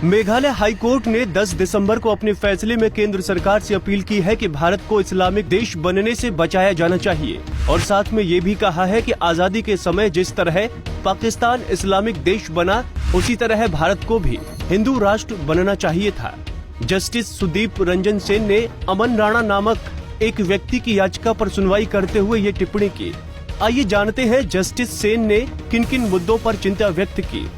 Meghalaya high court ने 10 दिसंबर को अपने फैसले में केंद्र सरकार से अपील की है कि भारत को इस्लामिक देश बनने से बचाया जाना चाहिए और साथ में ये भी कहा है कि आजादी के समय जिस तरह पाकिस्तान इस्लामिक देश बना, उसी तरह भारत को भी हिंदू राष्ट्र बनना चाहिए था। जस्टिस सुदीप रंजन सेन ने अमन राणा नामक एक व्यक्ति की याचिका पर सुनवाई करते हुए ये टिप्पणी की। आइए जानते हैं जस्टिस सेन ने किन किन मुद्दों पर चिंता व्यक्त की।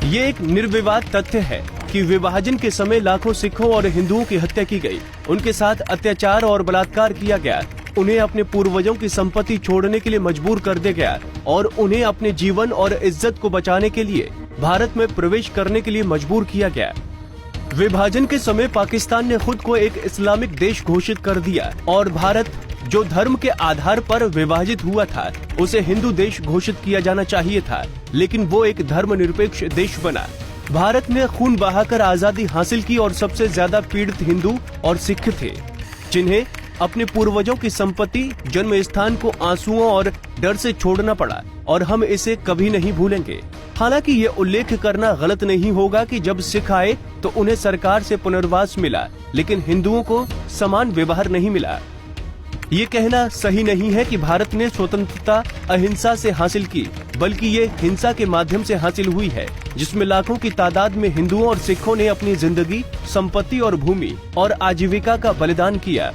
ये एक निर्विवाद तथ्य है कि विभाजन के समय लाखों सिखों और हिंदुओं की हत्या की गई, उनके साथ अत्याचार और बलात्कार किया गया, उन्हें अपने पूर्वजों की संपत्ति छोड़ने के लिए मजबूर कर दिया गया और उन्हें अपने जीवन और इज्जत को बचाने के लिए भारत में प्रवेश करने के लिए मजबूर किया गया। विभाजन के समय पाकिस्तान ने खुद को एक इस्लामिक देश घोषित कर दिया और भारत, जो धर्म के आधार पर विभाजित हुआ था, उसे हिंदू देश घोषित किया जाना चाहिए था, लेकिन वो एक धर्मनिरपेक्ष देश बना। भारत ने खून बहाकर आजादी हासिल की और सबसे ज्यादा पीड़ित हिंदू और सिख थे, जिन्हें अपने पूर्वजों की संपत्ति, जन्म स्थान को आंसुओं और डर से छोड़ना पड़ा और हम इसे कभी नहीं भूलेंगे। हालांकि ये उल्लेख करना गलत नहीं होगा कि जब सिख आए तो उन्हें सरकार से पुनर्वास मिला, लेकिन हिंदुओं को समान व्यवहार नहीं मिला। ये कहना सही नहीं है कि भारत ने स्वतंत्रता अहिंसा से हासिल की, बल्कि ये हिंसा के माध्यम से हासिल हुई है, जिसमें लाखों की तादाद में हिंदुओं और सिखों ने अपनी जिंदगी, संपत्ति और भूमि और आजीविका का बलिदान किया।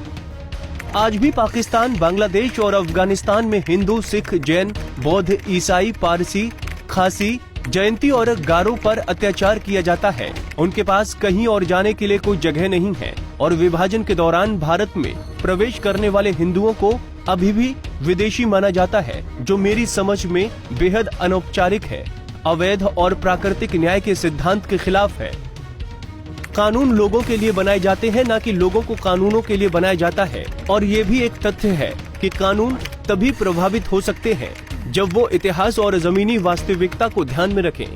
आज भी पाकिस्तान, बांग्लादेश और अफगानिस्तान में हिंदू, सिख, जैन, बौद्ध, ईसाई, पारसी, खासी, जयंती और गारो पर अत्याचार किया जाता है। उनके पास कहीं और जाने के लिए कोई जगह नहीं है और विभाजन के दौरान भारत में प्रवेश करने वाले हिंदुओं को अभी भी विदेशी माना जाता है, जो मेरी समझ में बेहद अनौपचारिक है, अवैध और प्राकृतिक न्याय के सिद्धांत के खिलाफ है। कानून लोगों के लिए बनाए जाते हैं, न कि लोगों को कानूनों के लिए बनाया जाता है। और ये भी एक तथ्य है कि कानून तभी प्रभावित हो सकते हैं जब वो इतिहास और जमीनी वास्तविकता को ध्यान में रखें।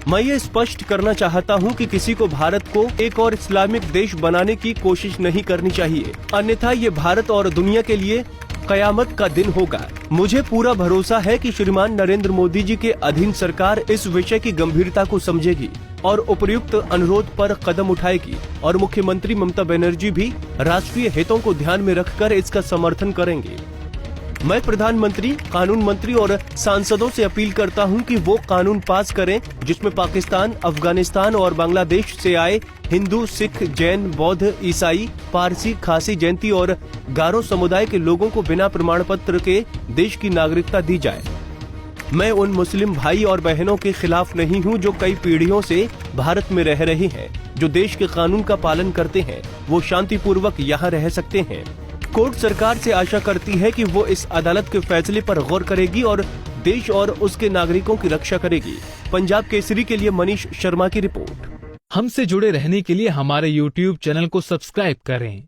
मैं ये स्पष्ट करना चाहता हूँ कि किसी को भारत को एक और इस्लामिक देश बनाने की कोशिश नहीं करनी चाहिए, अन्यथा ये भारत और दुनिया के लिए कयामत का दिन होगा। मुझे पूरा भरोसा है कि श्रीमान नरेंद्र मोदी जी के अधीन सरकार इस विषय की गंभीरता को समझेगी और उपयुक्त अनुरोध पर कदम उठाएगी और मुख्यमंत्री ममता बनर्जी भी राष्ट्रीय हितों को ध्यान में रखकर इसका समर्थन करेंगे। मैं प्रधानमंत्री, कानून मंत्री और सांसदों से अपील करता हूं कि वो कानून पास करें जिसमें पाकिस्तान, अफगानिस्तान और बांग्लादेश से आए हिंदू, सिख, जैन, बौद्ध, ईसाई, पारसी, खासी, जयंती और गारो समुदाय के लोगों को बिना प्रमाण पत्र के देश की नागरिकता दी जाए। मैं उन मुस्लिम भाई और बहनों के खिलाफ नहीं हूं जो कई पीढ़ियों से भारत में रह रहे हैं, जो देश के कानून का पालन करते हैं, वो शांतिपूर्वक यहाँ रह सकते हैं। कोर्ट सरकार से आशा करती है कि वो इस अदालत के फैसले पर गौर करेगी और देश और उसके नागरिकों की रक्षा करेगी। पंजाब केसरी के लिए मनीष शर्मा की रिपोर्ट। हमसे जुड़े रहने के लिए हमारे YouTube चैनल को सब्सक्राइब करें।